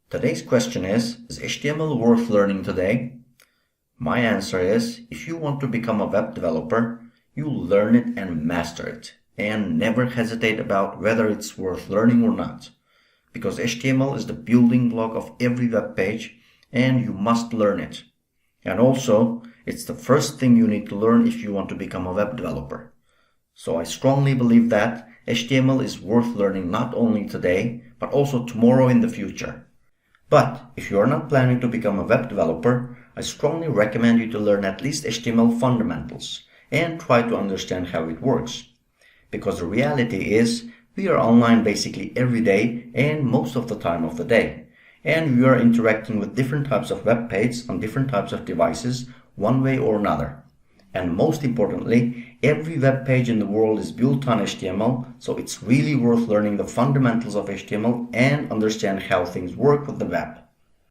Today's question is HTML worth learning today? My answer is, if you want to become a web developer, you learn it and master it, and never hesitate about whether it's worth learning or not. Because HTML is the building block of every web page, and you must learn it. And also, it's the first thing you need to learn if you want to become a web developer. So I strongly believe that HTML is worth learning not only today, but also tomorrow in the future. But if you are not planning to become a web developer, I strongly recommend you to learn at least HTML fundamentals and try to understand how it works. Because the reality is, we are online basically every day and most of the time of the day. And we are interacting with different types of web pages on different types of devices one way or another. And most importantly, every web page in the world is built on HTML, so it's really worth learning the fundamentals of HTML and understand how things work with the web.